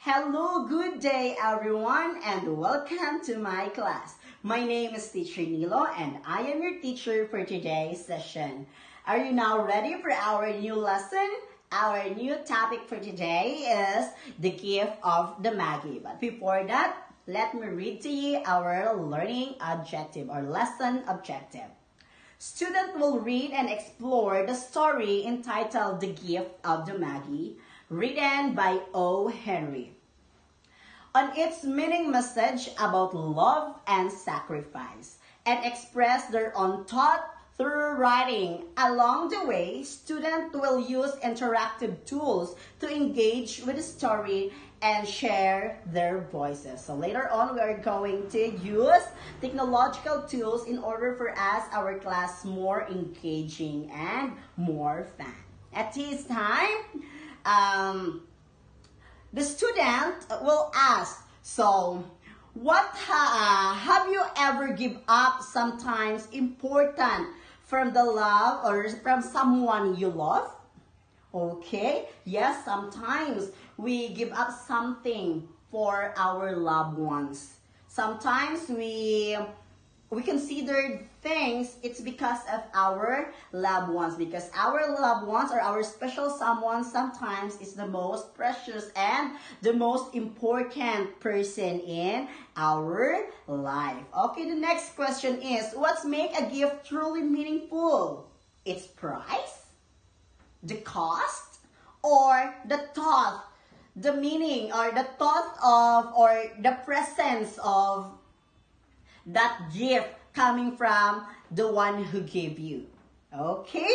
Hello, good day everyone, and welcome to my class. My name is Teacher Nilo and I am your teacher for today's session. Are you now ready for our new lesson? Our new topic for today is the gift of the Maggie. But before that, let me read to you our learning objective or lesson objective. Student will read and explore the story entitled The Gift of the Maggie, written by O. Henry. On its meaning message about love and sacrifice, and express their own thought through writing. Along the way, students will use interactive tools to engage with the story and share their voices. So later on, we are going to use technological tools in order for us, our class, more engaging and more fun. At this time, the student will ask, so what have you ever give up sometimes important from the love or from someone you love? Okay, yes, sometimes we give up something for our loved ones. Sometimes we consider things, it's because of our loved ones, because our loved ones or our special someone sometimes is the most precious and the most important person in our life. Okay, the next question is, what's make a gift truly meaningful? Its price, the cost, or the thought, the meaning or the thought of or the presence of that gift coming from the one who gave you. Okay?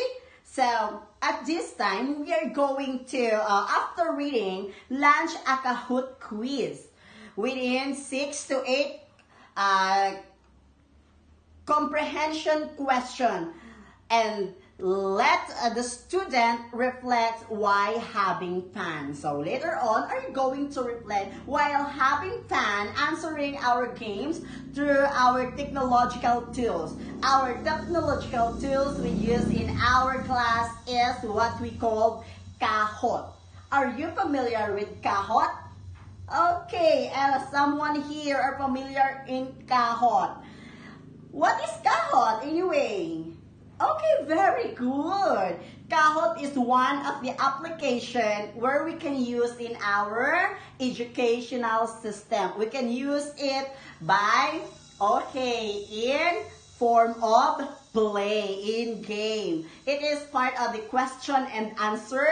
So, at this time, we are going to, after reading, launch a Kahoot quiz within 6 to 8 comprehension question, and let the student reflect why having fun. So later on, are you going to reflect while having fun answering our games through our technological tools. Our technological tools we use in our class is what we call Kahoot. Are you familiar with Kahoot? Okay, someone here are familiar in Kahoot. What is Kahoot anyway? Okay, very good. Kahoot is one of the applications where we can use in our educational system. We can use it by, in form of play, in game. It is part of the question and answer.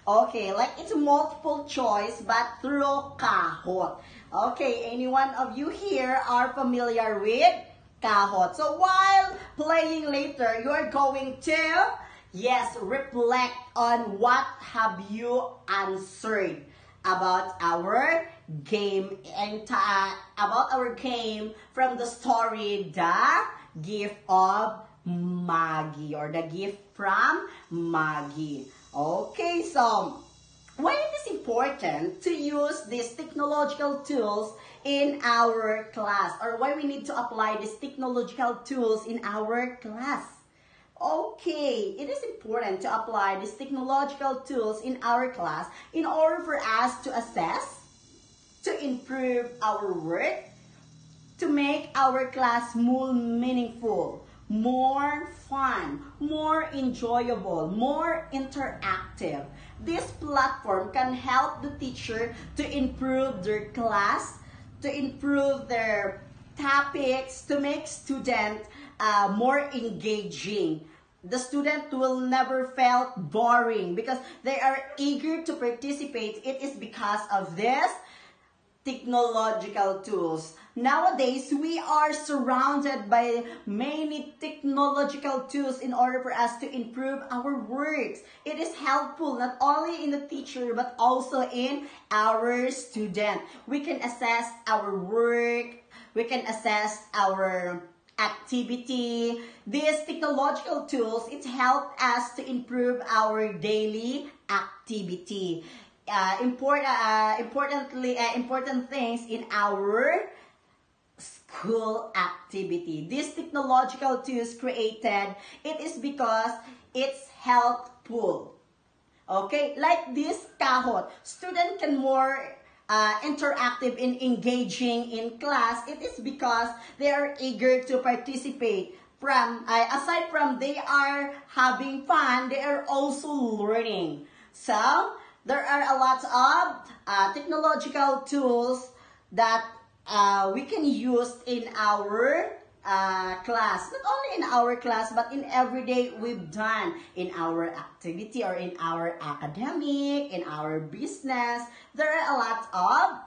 Okay, like it's multiple choice, but through Kahoot. Okay, any one of you here are familiar with Kahoot? So while playing later, you are going to, yes, reflect on what have you answered about our game and about our game from the story The Gift of Maggie, or The Gift from Maggie. Okay, so why it is important to use these technological tools in our class, or why we need to apply these technological tools in our class? Okay, it is important to apply these technological tools in our class in order for us to assess, to improve our work, to make our class more meaningful, more fun, more enjoyable, more interactive. This platform can help the teacher to improve their class, to improve their topics, to make students more engaging. The student will never feel boring because they are eager to participate. It is because of this technological tools. Nowadays, we are surrounded by many technological tools in order for us to improve our works. It is helpful not only in the teacher but also in our student. We can assess our work, we can assess our activity. These technological tools, it helps us to improve our daily activity. Important things in our school activity. These technological tools created, it is because it's helpful. Okay, like this Kahoot, student can more interactive and engaging in class, it is because they are eager to participate. Aside from they are having fun, they are also learning. So, there are a lot of technological tools that we can use in our class. Not only in our class, but in everyday we've done in our activity or in our academic, in our business. There are a lot of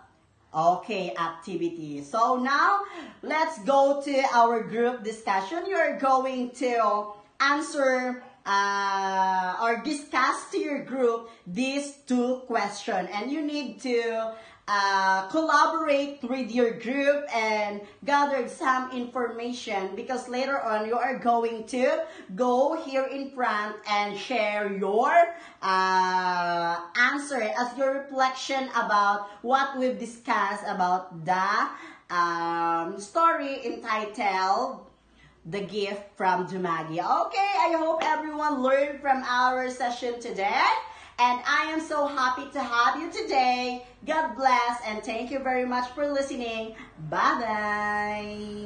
activities. So now, let's go to our group discussion. You're going to answer or discuss to your group these two questions. And you need to collaborate with your group and gather some information, because later on you are going to go here in front and share your answer as your reflection about what we've discussed about the story entitled The Gift from Dumaguete. Okay, I hope everyone learned from our session today. And I am so happy to have you today. God bless and thank you very much for listening. Bye-bye.